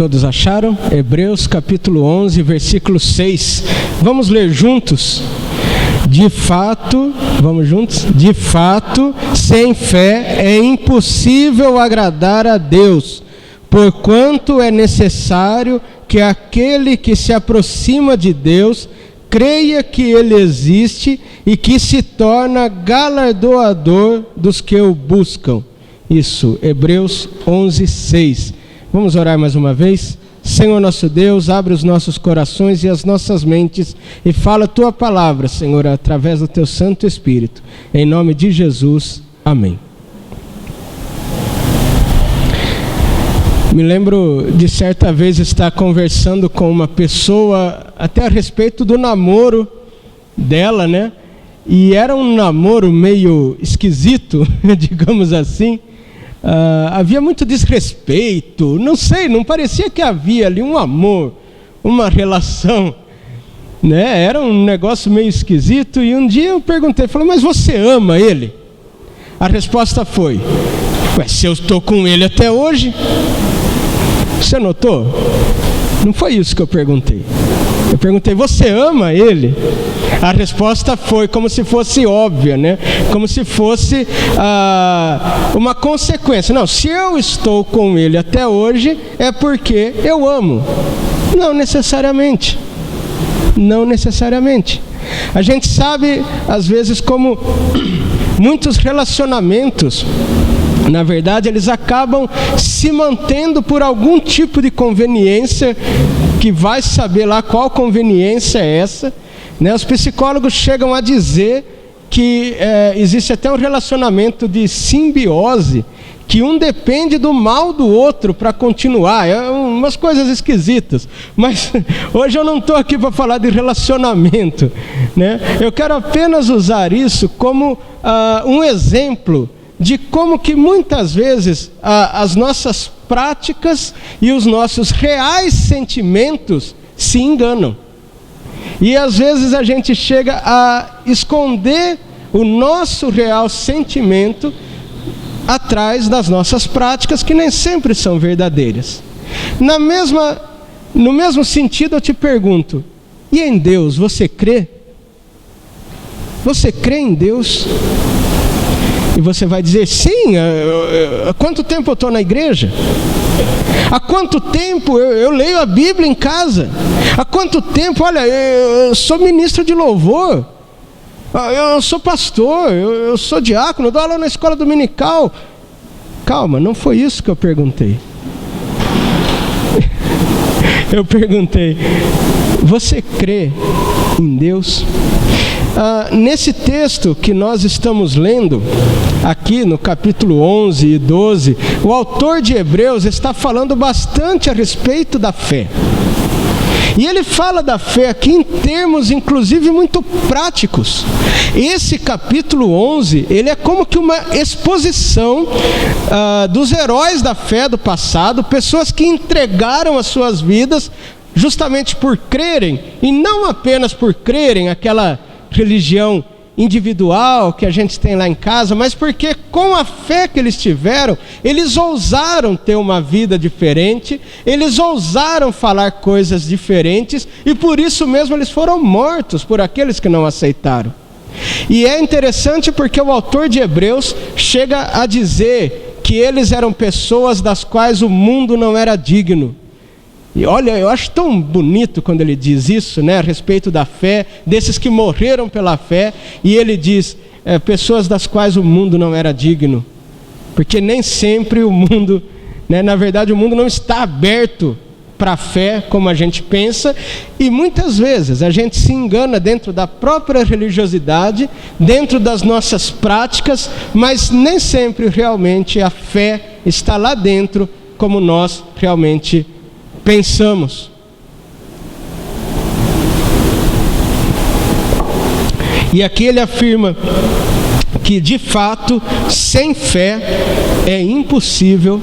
Todos acharam? Hebreus capítulo 11, versículo 6. Vamos ler juntos? De fato, vamos juntos? De fato, sem fé é impossível agradar a Deus, porquanto é necessário que aquele que se aproxima de Deus creia que Ele existe e que se torna galardoador dos que o buscam. Isso, Hebreus 11, 6. Vamos orar mais uma vez? Senhor nosso Deus, abre os nossos corações e as nossas mentes e fala a Tua palavra, Senhor, através do Teu Santo Espírito. Em nome de Jesus, amém. Me lembro de certa vez estar conversando com uma pessoa até a respeito do namoro dela, né? E era um namoro meio esquisito, digamos assim. Havia muito desrespeito, não sei, não parecia que havia ali um amor, uma relação, né? Era um negócio meio esquisito. E um dia eu perguntei, falei, mas você ama ele? A resposta foi, se eu estou com ele até hoje. Você notou? Não foi isso que eu perguntei. Eu perguntei, você ama ele? A resposta foi como se fosse óbvia, né? Como se fosse uma consequência. Não, se eu estou com ele até hoje, é porque eu amo. Não necessariamente. Não necessariamente. A gente sabe, às vezes, como muitos relacionamentos, na verdade, eles acabam se mantendo por algum tipo de conveniência, que vai saber lá qual conveniência é essa, né? Os psicólogos chegam a dizer que existe até um relacionamento de simbiose, que um depende do mal do outro para continuar. Umas coisas esquisitas, mas hoje eu não estou aqui para falar de relacionamento, né? Eu quero apenas usar isso como um exemplo de como que muitas vezes as nossas práticas e os nossos reais sentimentos se enganam. E às vezes a gente chega a esconder o nosso real sentimento atrás das nossas práticas, que nem sempre são verdadeiras. No mesmo sentido, eu te pergunto, e em Deus você crê? Você crê em Deus? E você vai dizer, sim, há quanto tempo eu estou na igreja? Há quanto tempo eu leio a Bíblia em casa? Há quanto tempo, olha, eu sou ministro de louvor, eu sou pastor, eu sou diácono, eu dou aula na escola dominical. Calma, não foi isso que eu perguntei. Eu perguntei, você crê em Deus? Nesse texto que nós estamos lendo, aqui no capítulo 11 e 12, o autor de Hebreus está falando bastante a respeito da fé. E ele fala da fé aqui em termos, inclusive, muito práticos. Esse capítulo 11, ele é como que uma exposição dos heróis da fé do passado, pessoas que entregaram as suas vidas justamente por crerem, e não apenas por crerem aquela religião individual que a gente tem lá em casa, mas porque com a fé que eles tiveram, eles ousaram ter uma vida diferente, eles ousaram falar coisas diferentes, e por isso mesmo eles foram mortos por aqueles que não aceitaram. E é interessante porque o autor de Hebreus chega a dizer que eles eram pessoas das quais o mundo não era digno. E olha, eu acho tão bonito quando ele diz isso, né, a respeito da fé, desses que morreram pela fé, e ele diz, pessoas das quais o mundo não era digno, porque nem sempre o mundo, né, na verdade o mundo não está aberto para a fé como a gente pensa, e muitas vezes a gente se engana dentro da própria religiosidade, dentro das nossas práticas, mas nem sempre realmente a fé está lá dentro como nós realmente pensamos. E aqui ele afirma que de fato, sem fé é impossível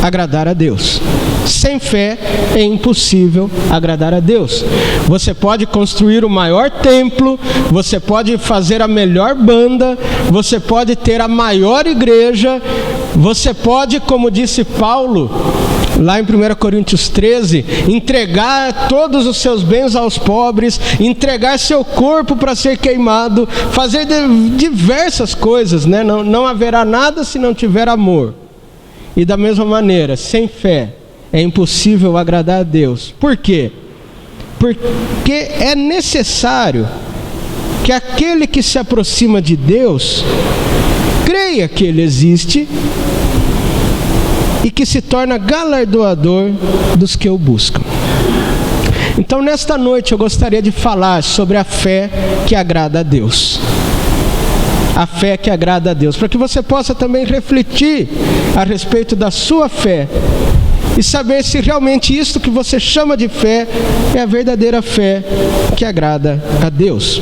agradar a Deus. Sem fé é impossível agradar a Deus. Você pode construir o maior templo, você pode fazer a melhor banda, você pode ter a maior igreja, você pode, como disse Paulo lá em 1 Coríntios 13, entregar todos os seus bens aos pobres, entregar seu corpo para ser queimado, fazer diversas coisas, né? Não haverá nada se não tiver amor. E da mesma maneira, sem fé, é impossível agradar a Deus. Por quê? Porque é necessário que aquele que se aproxima de Deus creia que Ele existe e que se torna galardoador dos que o buscam. Então, nesta noite eu gostaria de falar sobre a fé que agrada a Deus. A fé que agrada a Deus, para que você possa também refletir a respeito da sua fé e saber se realmente isto que você chama de fé é a verdadeira fé que agrada a Deus.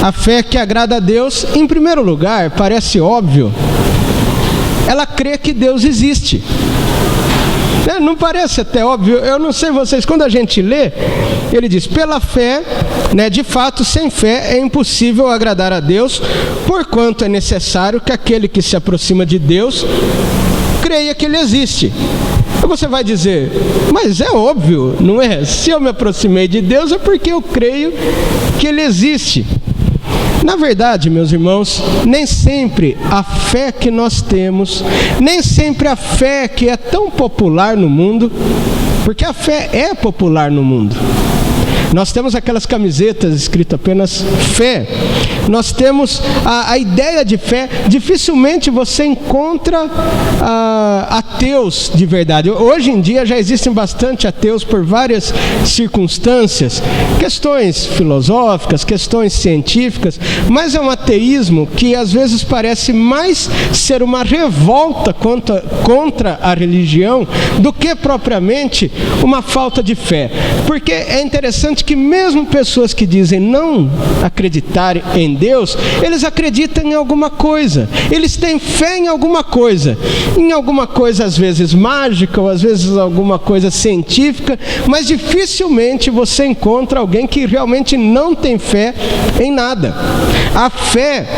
A fé que agrada a Deus, em primeiro lugar, parece óbvio, ela crê que Deus existe. Não parece até óbvio? Eu não sei vocês, quando a gente lê, ele diz, pela fé, de fato, sem fé é impossível agradar a Deus, porquanto é necessário que aquele que se aproxima de Deus creia que Ele existe. Então você vai dizer, mas é óbvio, não é? Se eu me aproximei de Deus é porque eu creio que Ele existe. Na verdade, meus irmãos, nem sempre a fé que nós temos, nem sempre a fé que é tão popular no mundo, porque a fé é popular no mundo. Nós temos aquelas camisetas escritas apenas fé. Nós temos a ideia de fé. Dificilmente você encontra ateus de verdade. Hoje em dia já existem bastante ateus por várias circunstâncias. Questões filosóficas, questões científicas. Mas é um ateísmo que às vezes parece mais ser uma revolta contra a religião do que propriamente uma falta de fé. Porque é interessante que mesmo pessoas que dizem não acreditar em Deus, eles acreditam em alguma coisa, eles têm fé em alguma coisa às vezes mágica, ou às vezes alguma coisa científica, mas dificilmente você encontra alguém que realmente não tem fé em nada. A fé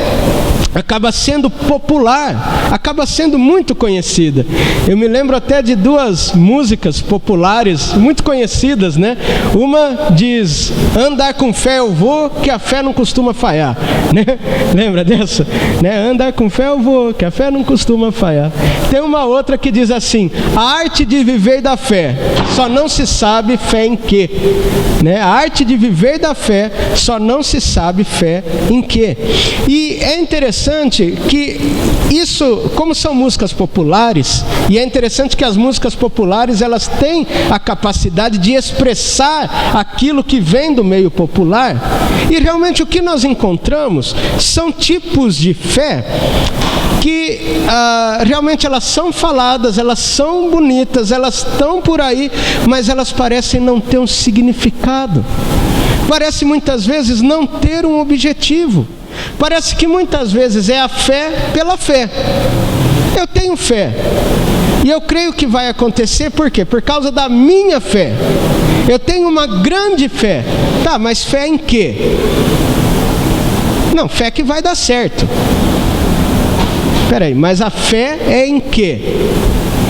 acaba sendo popular, acaba sendo muito conhecida. Eu me lembro até de duas músicas populares muito conhecidas, né? Uma diz, andar com fé eu vou, que a fé não costuma falhar, né? Lembra dessa? Andar com fé eu vou, que a fé não costuma falhar. Tem uma outra que diz assim, a arte de viver da fé, só não se sabe fé em quê, né? A arte de viver da fé, só não se sabe fé em quê. E é interessante que isso, como são músicas populares, e é interessante que as músicas populares elas têm a capacidade de expressar aquilo que vem do meio popular, e realmente o que nós encontramos são tipos de fé que realmente elas são faladas, elas são bonitas, elas estão por aí, mas elas parecem não ter um significado, parece muitas vezes não ter um objetivo. Parece que muitas vezes é a fé pela fé. Eu tenho fé e eu creio que vai acontecer, por quê? Por causa da minha fé. Eu tenho uma grande fé. Tá, mas fé em quê? Não, fé que vai dar certo. Peraí, mas a fé é em quê?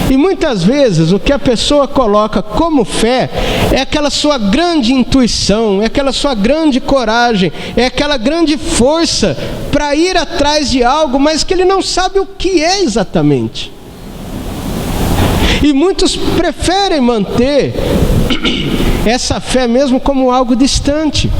E muitas vezes o que a pessoa coloca como fé é aquela sua grande intuição, é aquela sua grande coragem, é aquela grande força para ir atrás de algo, mas que ele não sabe o que é exatamente. E muitos preferem manter essa fé mesmo como algo distante.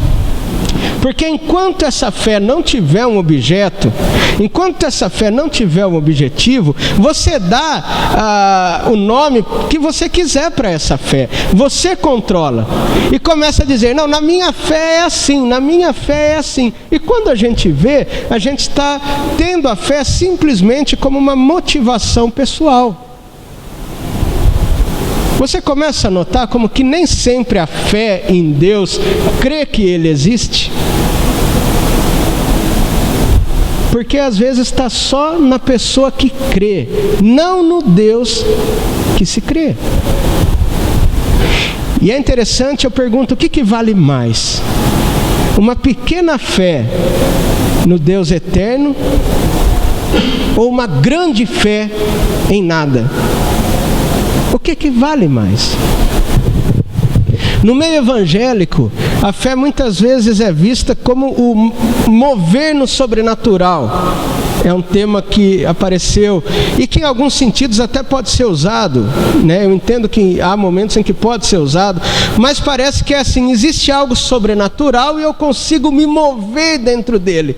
Porque enquanto essa fé não tiver um objeto, enquanto essa fé não tiver um objetivo, você dá o nome que você quiser para essa fé. Você controla. E começa a dizer, não, na minha fé é assim, na minha fé é assim. E quando a gente vê, a gente está tendo a fé simplesmente como uma motivação pessoal. Você começa a notar como que nem sempre a fé em Deus crê que Ele existe. Porque às vezes está só na pessoa que crê, não no Deus que se crê. E é interessante, eu pergunto, o que vale mais? Uma pequena fé no Deus eterno ou uma grande fé em nada? O que vale mais? No meio evangélico, a fé muitas vezes é vista como o mover no sobrenatural. É um tema que apareceu e que em alguns sentidos até pode ser usado, né? Eu entendo que há momentos em que pode ser usado, mas parece que é assim, existe algo sobrenatural e eu consigo me mover dentro dele.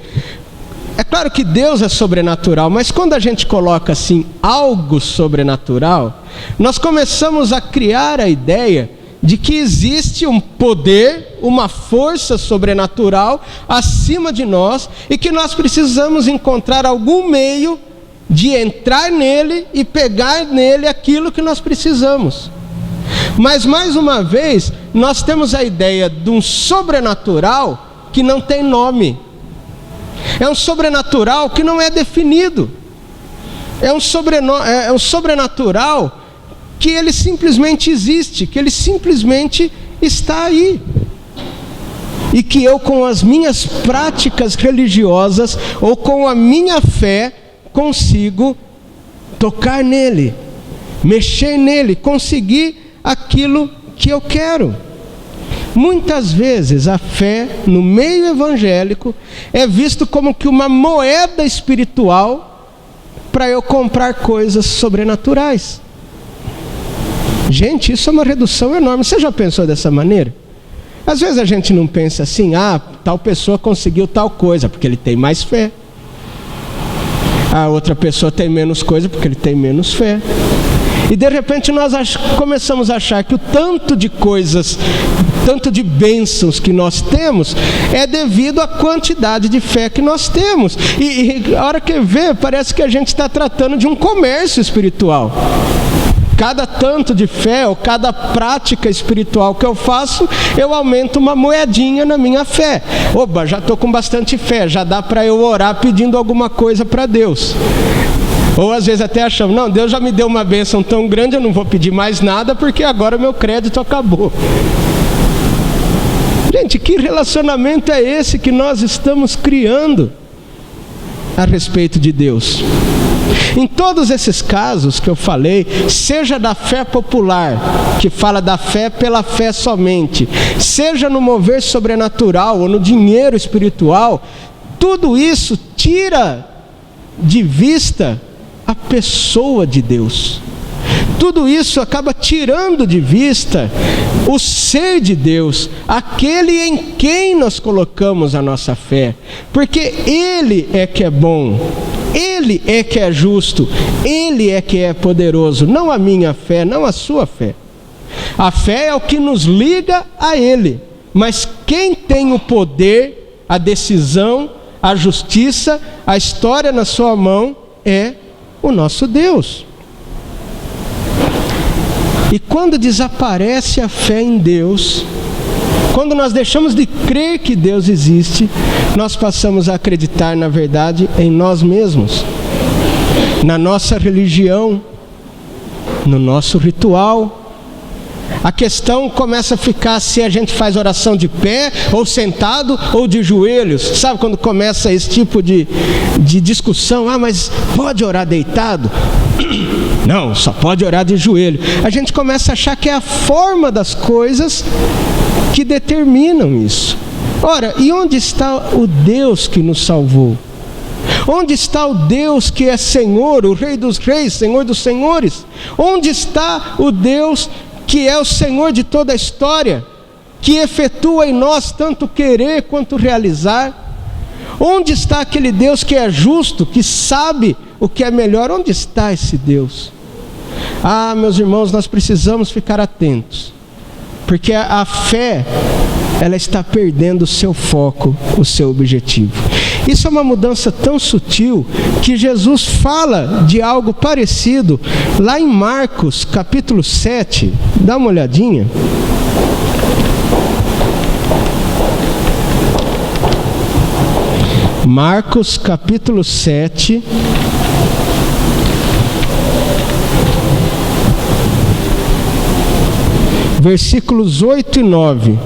É claro que Deus é sobrenatural, mas quando a gente coloca assim, algo sobrenatural, nós começamos a criar a ideia de que existe um poder, uma força sobrenatural acima de nós e que nós precisamos encontrar algum meio de entrar nele e pegar nele aquilo que nós precisamos. Mas mais uma vez, nós temos a ideia de um sobrenatural que não tem nome. É um sobrenatural que não é definido. É um sobrenatural que ele simplesmente existe, que ele simplesmente está aí. E que eu, com as minhas práticas religiosas, ou com a minha fé, consigo tocar nele, mexer nele, conseguir aquilo que eu quero. Muitas vezes a fé, no meio evangélico, é visto como que uma moeda espiritual para eu comprar coisas sobrenaturais. Gente, isso é uma redução enorme. Você já pensou dessa maneira? Às vezes a gente não pensa assim, tal pessoa conseguiu tal coisa, porque ele tem mais fé. A outra pessoa tem menos coisa, porque ele tem menos fé. E de repente nós começamos a achar que o tanto de coisas, tanto de bênçãos que nós temos, é devido à quantidade de fé que nós temos. E a hora que vê, parece que a gente está tratando de um comércio espiritual. Cada tanto de fé, ou cada prática espiritual que eu faço, eu aumento uma moedinha na minha fé. Oba, já estou com bastante fé, já dá para eu orar pedindo alguma coisa para Deus. Ou às vezes até achamos, não, Deus já me deu uma bênção tão grande, eu não vou pedir mais nada, porque agora meu crédito acabou. Gente, que relacionamento é esse que nós estamos criando a respeito de Deus? Em todos esses casos que eu falei, seja da fé popular, que fala da fé pela fé somente, seja no mover sobrenatural ou no dinheiro espiritual, tudo isso tira de vista a pessoa de Deus. Tudo isso acaba tirando de vista o ser de Deus, aquele em quem nós colocamos a nossa fé, porque Ele é que é bom, Ele é que é justo, Ele é que é poderoso, não a minha fé, não a sua fé. A fé é o que nos liga a Ele, mas quem tem o poder, a decisão, a justiça, a história na sua mão é o nosso Deus. E quando desaparece a fé em Deus, quando nós deixamos de crer que Deus existe, nós passamos a acreditar, na verdade, em nós mesmos, na nossa religião, no nosso ritual. A questão começa a ficar se a gente faz oração de pé, ou sentado, ou de joelhos. Sabe quando começa esse tipo de discussão? Mas pode orar deitado? Não, só pode orar de joelho. A gente começa a achar que é a forma das coisas que determinam isso. Ora, e onde está o Deus que nos salvou? Onde está o Deus que é Senhor, o Rei dos Reis, Senhor dos Senhores? Onde está o Deus que é o Senhor de toda a história, que efetua em nós tanto querer quanto realizar? Onde está aquele Deus que é justo, que sabe o que é melhor? Onde está esse Deus? Meus irmãos, nós precisamos ficar atentos, porque a fé, ela está perdendo o seu foco, o seu objetivo. Isso é uma mudança tão sutil que Jesus fala de algo parecido lá em Marcos capítulo 7. Dá uma olhadinha. Marcos capítulo 7. Versículos 8 e 9.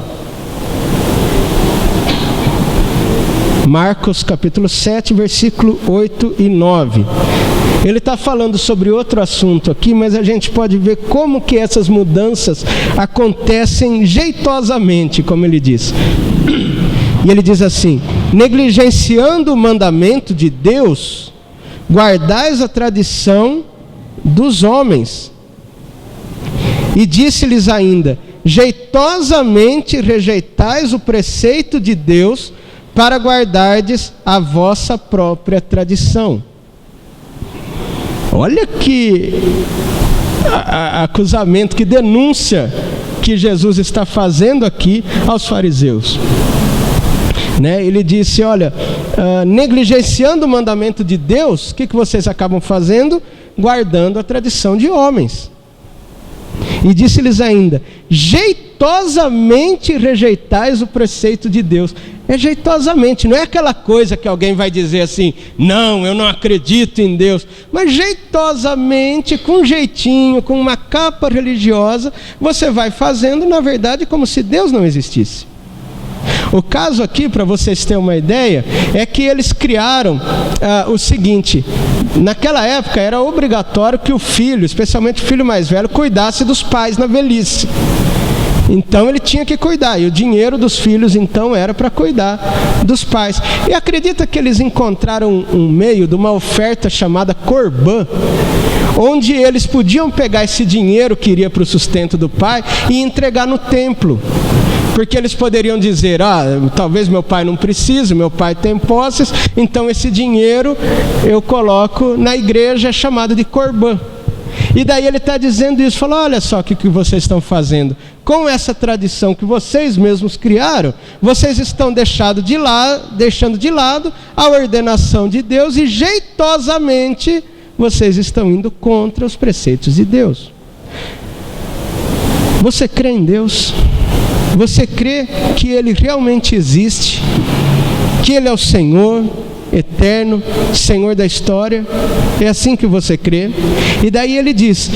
Marcos capítulo 7, versículo 8 e 9. Ele está falando sobre outro assunto aqui, mas a gente pode ver como que essas mudanças acontecem jeitosamente, como ele diz. E ele diz assim: negligenciando o mandamento de Deus, guardais a tradição dos homens. E disse-lhes ainda: jeitosamente rejeitais o preceito de Deus para guardardes a vossa própria tradição. Olha que acusamento, que denúncia que Jesus está fazendo aqui aos fariseus. Ele disse: olha, negligenciando o mandamento de Deus, o que vocês acabam fazendo? Guardando a tradição de homens. E disse-lhes ainda: jeitosamente rejeitais o preceito de Deus. É jeitosamente, não é aquela coisa que alguém vai dizer assim: não, eu não acredito em Deus. Mas jeitosamente, com jeitinho, com uma capa religiosa, você vai fazendo, na verdade, como se Deus não existisse. O caso aqui, para vocês terem uma ideia, é que eles criaram o seguinte: naquela época era obrigatório que o filho, especialmente o filho mais velho, cuidasse dos pais na velhice. Então ele tinha que cuidar, e o dinheiro dos filhos então era para cuidar dos pais. E acredita que eles encontraram um meio de uma oferta chamada corbã, onde eles podiam pegar esse dinheiro que iria para o sustento do pai e entregar no templo. Porque eles poderiam dizer: talvez meu pai não precise, meu pai tem posses, então esse dinheiro eu coloco na igreja, chamado de corbã. E daí ele está dizendo isso, falou: olha só o que vocês estão fazendo. Com essa tradição que vocês mesmos criaram, vocês estão deixando de lado a ordenação de Deus e jeitosamente vocês estão indo contra os preceitos de Deus. Você crê em Deus? Você crê que Ele realmente existe? Que Ele é o Senhor eterno, Senhor da história? É assim que você crê? E daí ele diz,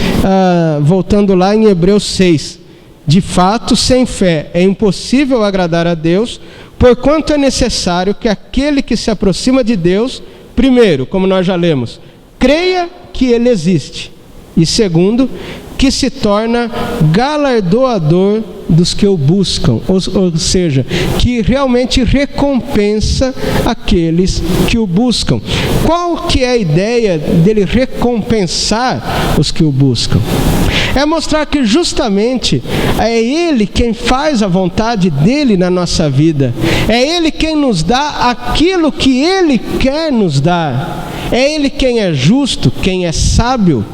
voltando lá em Hebreus 6, de fato, sem fé é impossível agradar a Deus, porquanto é necessário que aquele que se aproxima de Deus, primeiro, como nós já lemos, creia que Ele existe, e segundo, que se torna galardoador dos que o buscam, ou seja, que realmente recompensa aqueles que o buscam. Qual que é a ideia dele recompensar os que o buscam? É mostrar que justamente é Ele quem faz a vontade dEle na nossa vida. É Ele quem nos dá aquilo que Ele quer nos dar. É Ele quem é justo, quem é sábio.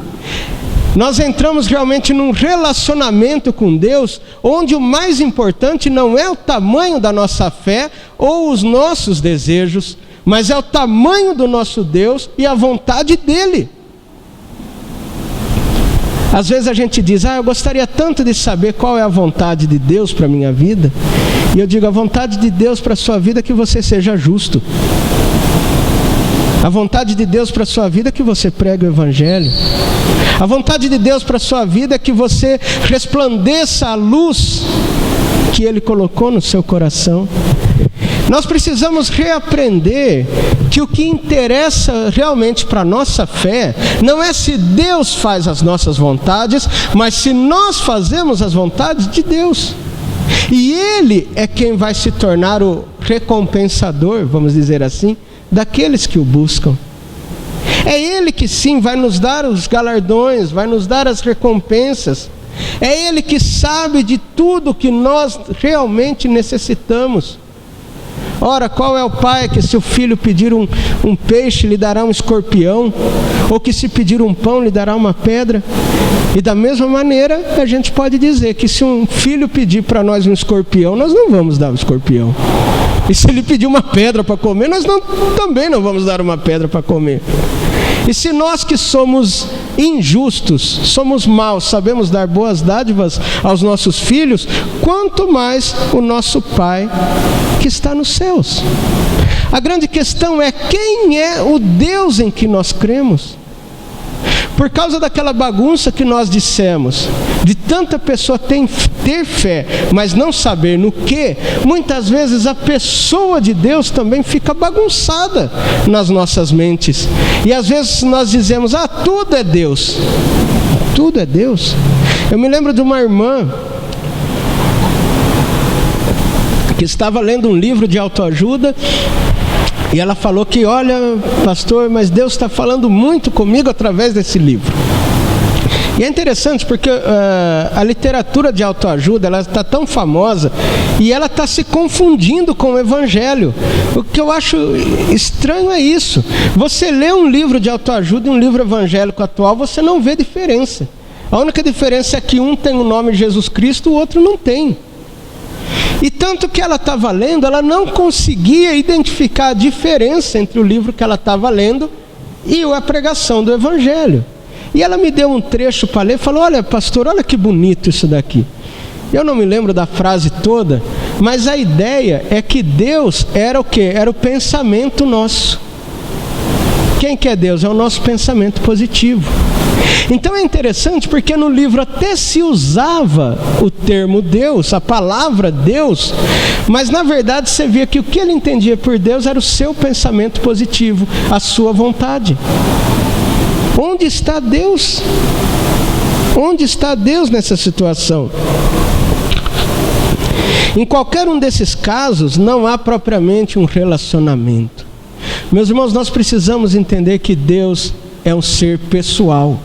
Nós entramos realmente num relacionamento com Deus, onde o mais importante não é o tamanho da nossa fé ou os nossos desejos, mas é o tamanho do nosso Deus e a vontade dEle. Às vezes a gente diz, eu gostaria tanto de saber qual é a vontade de Deus para a minha vida. E eu digo, a vontade de Deus para a sua vida é que você seja justo. A vontade de Deus para a sua vida é que você pregue o Evangelho. A vontade de Deus para a sua vida é que você resplandeça a luz que Ele colocou no seu coração. Nós precisamos reaprender que o que interessa realmente para a nossa fé não é se Deus faz as nossas vontades, mas se nós fazemos as vontades de Deus. E Ele é quem vai se tornar o recompensador, vamos dizer assim, daqueles que o buscam. É Ele que sim vai nos dar os galardões, vai nos dar as recompensas. É Ele que sabe de tudo que nós realmente necessitamos. Ora, qual é o pai que se o filho pedir um peixe lhe dará um escorpião? Ou que se pedir um pão lhe dará uma pedra? E da mesma maneira a gente pode dizer que se um filho pedir para nós um escorpião, nós não vamos dar o escorpião. E se ele pedir uma pedra para comer, nós também não vamos dar uma pedra para comer. E se nós que somos injustos, somos maus, sabemos dar boas dádivas aos nossos filhos, quanto mais o nosso Pai que está nos céus. A grande questão é quem é o Deus em que nós cremos. Por causa daquela bagunça que nós dissemos, de tanta pessoa ter fé, mas não saber no que, muitas vezes a pessoa de Deus também fica bagunçada nas nossas mentes. E às vezes nós dizemos, tudo é Deus. Tudo é Deus. Eu me lembro de uma irmã que estava lendo um livro de autoajuda, e ela falou que, olha, pastor, mas Deus está falando muito comigo através desse livro. E é interessante porque a literatura de autoajuda, ela está tão famosa e ela está se confundindo com o Evangelho. O que eu acho estranho é isso. Você lê um livro de autoajuda e um livro evangélico atual, você não vê diferença. A única diferença é que um tem o nome de Jesus Cristo, o outro não tem. E tanto que ela estava lendo, ela não conseguia identificar a diferença entre o livro que ela estava lendo e a pregação do Evangelho. E ela me deu um trecho para ler, falou, olha pastor, olha que bonito isso daqui. Eu não me lembro da frase toda, mas a ideia é que Deus era o quê? Era o pensamento nosso. Quem que é Deus? É o nosso pensamento positivo. Então é interessante porque no livro até se usava o termo Deus, a palavra Deus, mas na verdade você via que o que ele entendia por Deus era o seu pensamento positivo, a sua vontade. Onde está Deus? Onde está Deus nessa situação? Em qualquer um desses casos não há propriamente um relacionamento. Meus irmãos, nós precisamos entender que Deus é um ser pessoal.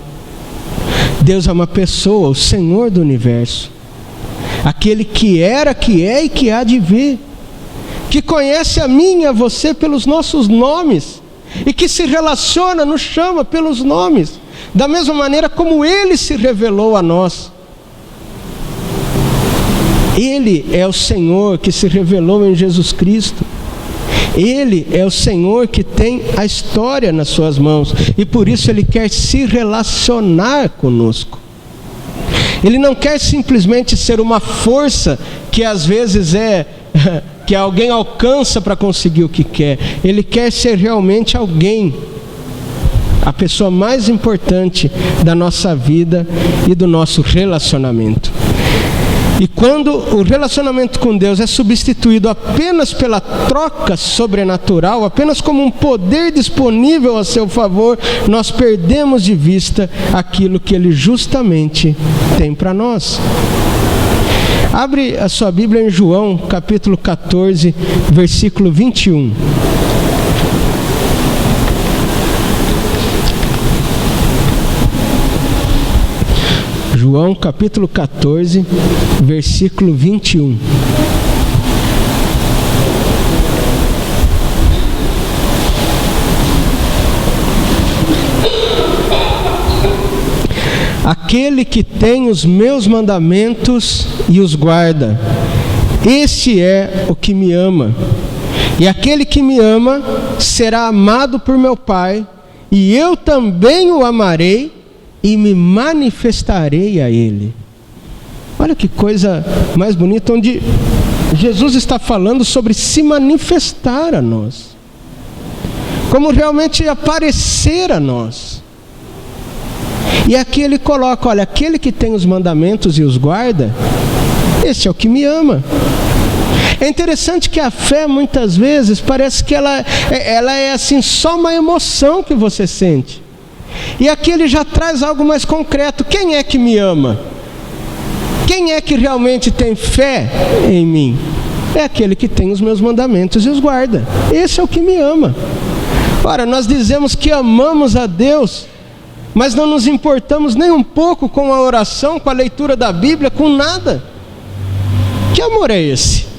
Deus é uma pessoa, o Senhor do universo. Aquele que era, que é e que há de vir. Que conhece a mim e a você pelos nossos nomes. E que se relaciona, nos chama pelos nomes. Da mesma maneira como Ele se revelou a nós. Ele é o Senhor que se revelou em Jesus Cristo. Ele é o Senhor que tem a história nas suas mãos. E por isso Ele quer se relacionar conosco. Ele não quer simplesmente ser uma força que às vezes que alguém alcança para conseguir o que quer. Ele quer ser realmente alguém, a pessoa mais importante da nossa vida e do nosso relacionamento. E quando o relacionamento com Deus é substituído apenas pela troca sobrenatural, apenas como um poder disponível a seu favor, nós perdemos de vista aquilo que Ele justamente tem para nós. Abre a sua Bíblia em João, capítulo 14, versículo 21. João, capítulo 14, versículo 21. Aquele que tem os meus mandamentos e os guarda, esse é o que me ama. E aquele que me ama será amado por meu Pai, e eu também o amarei e me manifestarei a Ele. Olha que coisa mais bonita, onde Jesus está falando sobre se manifestar a nós, como realmente aparecer a nós. E aqui ele coloca, olha, aquele que tem os mandamentos e os guarda, esse é o que me ama. É interessante que a fé muitas vezes parece que ela é assim, só uma emoção que você sente. E aqui ele já traz algo mais concreto. Quem é que me ama? Quem é que realmente tem fé em mim? É aquele que tem os meus mandamentos e os guarda. Esse é o que me ama. Ora, nós dizemos que amamos a Deus, mas não nos importamos nem um pouco com a oração, com a leitura da Bíblia, com nada. Que amor é esse?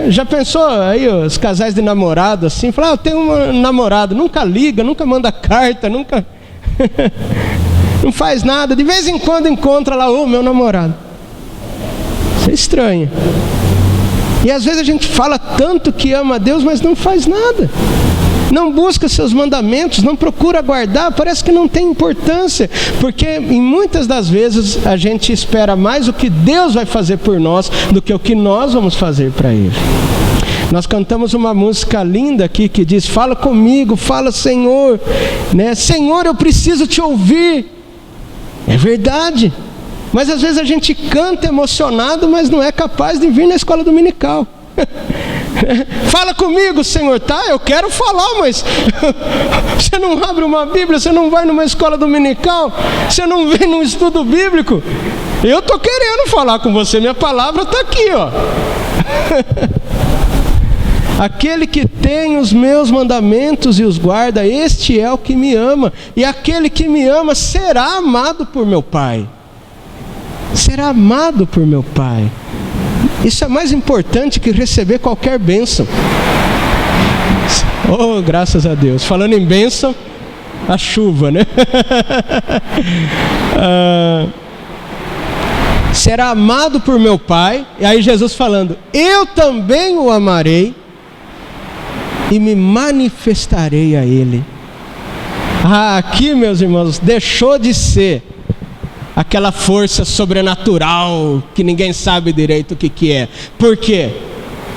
Já pensou aí os casais de namorado assim, falar, eu tenho um namorado, nunca liga, nunca manda carta, nunca não faz nada, de vez em quando encontra lá, meu namorado. Isso é estranho. E às vezes a gente fala tanto que ama a Deus, mas não faz nada. Não busca seus mandamentos, não procura guardar, parece que não tem importância, porque em muitas das vezes a gente espera mais o que Deus vai fazer por nós do que o que nós vamos fazer para Ele. Nós cantamos uma música linda aqui que diz, fala comigo, fala Senhor, Senhor, eu preciso te ouvir. É verdade, Mas às vezes a gente canta emocionado, mas não é capaz de vir na escola dominical. Fala comigo, Senhor. Tá, eu quero falar, mas você não abre uma Bíblia, você não vai numa escola dominical, você não vem num estudo bíblico. Eu estou querendo falar com você, minha palavra está aqui, ó. Aquele que tem os meus mandamentos e os guarda, este é o que me ama. E aquele que me ama será amado por meu Pai. Será amado por meu Pai. Isso é mais importante que receber qualquer bênção. Oh, graças a Deus. Falando em bênção, a chuva, né? Será amado por meu Pai. E aí Jesus falando, eu também o amarei e me manifestarei a Ele. Aqui, meus irmãos, deixou de ser aquela força sobrenatural que ninguém sabe direito o que é. Por quê?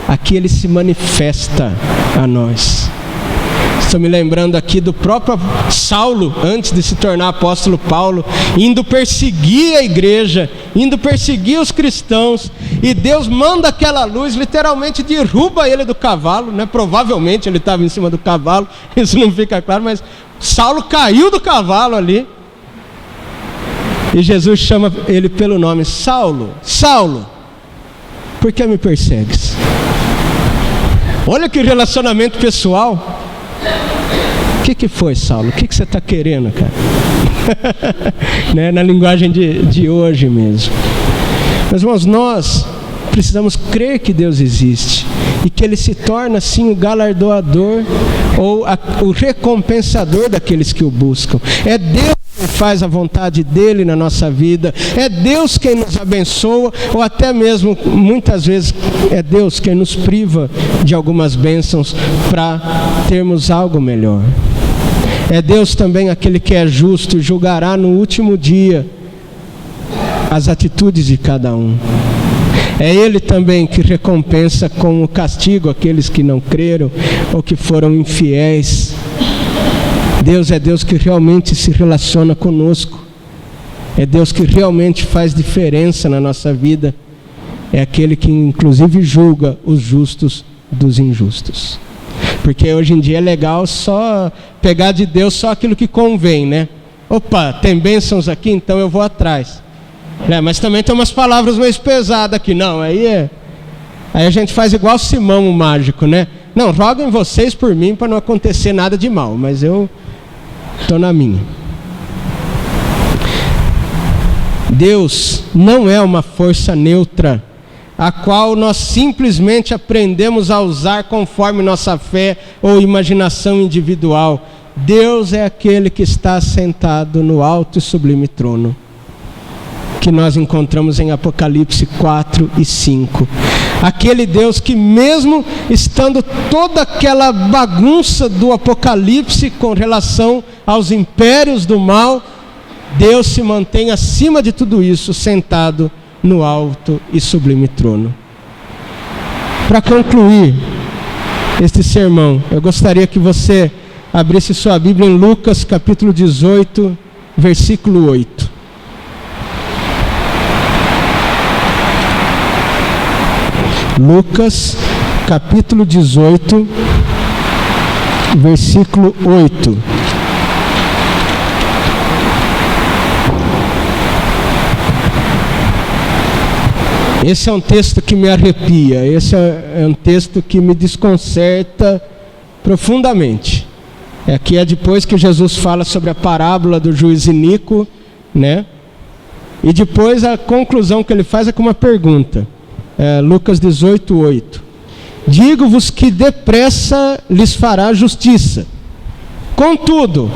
Aqui Ele se manifesta a nós. Estou me lembrando aqui do próprio Saulo, antes de se tornar apóstolo Paulo, indo perseguir a igreja, indo perseguir os cristãos, e Deus manda aquela luz, literalmente derruba ele do cavalo, né? Provavelmente ele estava em cima do cavalo, isso não fica claro, mas Saulo caiu do cavalo ali, e Jesus chama ele pelo nome, Saulo, Saulo, por que me persegues? Olha que relacionamento pessoal. O que foi, Saulo? O que você está querendo, cara? Né? Na linguagem de hoje mesmo. Meus irmãos, nós precisamos crer que Deus existe e que Ele se torna assim o galardoador ou o recompensador daqueles que o buscam. É Deus quem faz a vontade dEle na nossa vida, é Deus quem nos abençoa, ou até mesmo, muitas vezes, é Deus quem nos priva de algumas bênçãos para termos algo melhor. É Deus também aquele que é justo e julgará no último dia as atitudes de cada um. É Ele também que recompensa com o castigo aqueles que não creram ou que foram infiéis. Deus é Deus que realmente se relaciona conosco. É Deus que realmente faz diferença na nossa vida. É aquele que inclusive julga os justos dos injustos. Porque hoje em dia é legal só pegar de Deus só aquilo que convém, né? Opa, tem bênçãos aqui, então eu vou atrás. Mas também tem umas palavras mais pesadas aqui. Não, aí a gente faz igual Simão o mágico, né? Não, roguem vocês por mim para não acontecer nada de mal, mas eu estou na minha. Deus não é uma força neutra, a qual nós simplesmente aprendemos a usar conforme nossa fé ou imaginação individual. Deus é aquele que está sentado no alto e sublime trono, que nós encontramos em Apocalipse 4 e 5. Aquele Deus que, mesmo estando toda aquela bagunça do Apocalipse com relação aos impérios do mal, Deus se mantém acima de tudo isso, sentado no alto e sublime trono. Para concluir este sermão, eu gostaria que você abrisse sua Bíblia em Lucas capítulo 18, versículo 8. Lucas capítulo 18, versículo 8. Esse é um texto que me arrepia, esse é um texto que me desconcerta profundamente. Aqui é depois que Jesus fala sobre a parábola do juiz iníquo, né? E depois a conclusão que ele faz é com uma pergunta. Lucas 18, 8. Digo-vos que depressa lhes fará justiça. Contudo,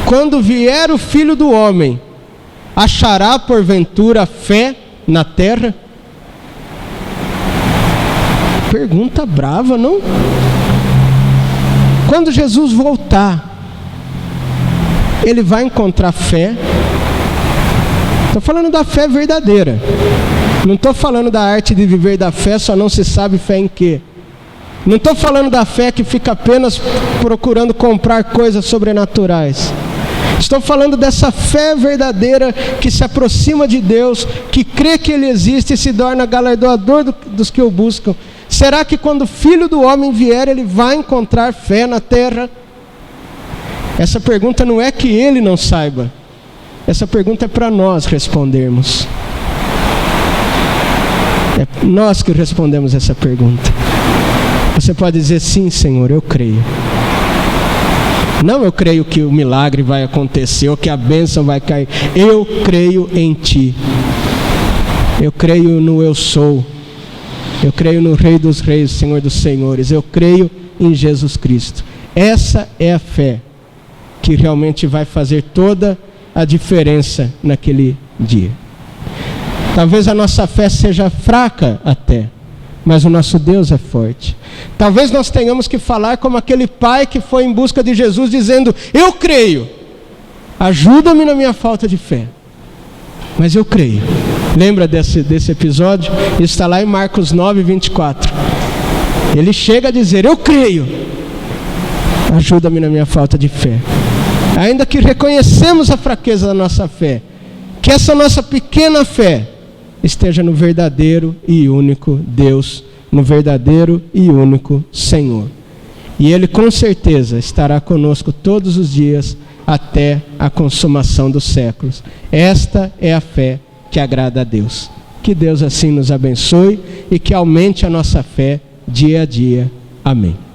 quando vier o Filho do Homem, achará porventura fé na terra? Pergunta brava, não? Quando Jesus voltar, Ele vai encontrar fé. Estou falando da fé verdadeira. Não estou falando da arte de viver da fé, só não se sabe fé em quê. Não estou falando da fé que fica apenas procurando comprar coisas sobrenaturais. Estou falando dessa fé verdadeira que se aproxima de Deus, que crê que Ele existe e se torna galardoador dos que o buscam. Será que quando o Filho do Homem vier, Ele vai encontrar fé na terra? Essa pergunta não é que Ele não saiba. Essa pergunta é para nós respondermos. É nós que respondemos essa pergunta. Você pode dizer, sim, Senhor, eu creio. Não, eu creio que o milagre vai acontecer, ou que a bênção vai cair. Eu creio em Ti. Eu creio no Eu Sou. Eu creio no Rei dos Reis, Senhor dos Senhores. Eu creio em Jesus Cristo. Essa é a fé que realmente vai fazer toda a diferença naquele dia. Talvez a nossa fé seja fraca até, mas o nosso Deus é forte. Talvez nós tenhamos que falar como aquele pai que foi em busca de Jesus dizendo, eu creio, ajuda-me na minha falta de fé, mas eu creio. Lembra desse episódio? Isso está lá em Marcos 9, 24. Ele chega a dizer, eu creio, ajuda-me na minha falta de fé. Ainda que reconhecemos a fraqueza da nossa fé, que essa nossa pequena fé esteja no verdadeiro e único Deus, no verdadeiro e único Senhor. E Ele com certeza estará conosco todos os dias até a consumação dos séculos. Esta é a fé que agrada a Deus. Que Deus assim nos abençoe e que aumente a nossa fé dia a dia. Amém.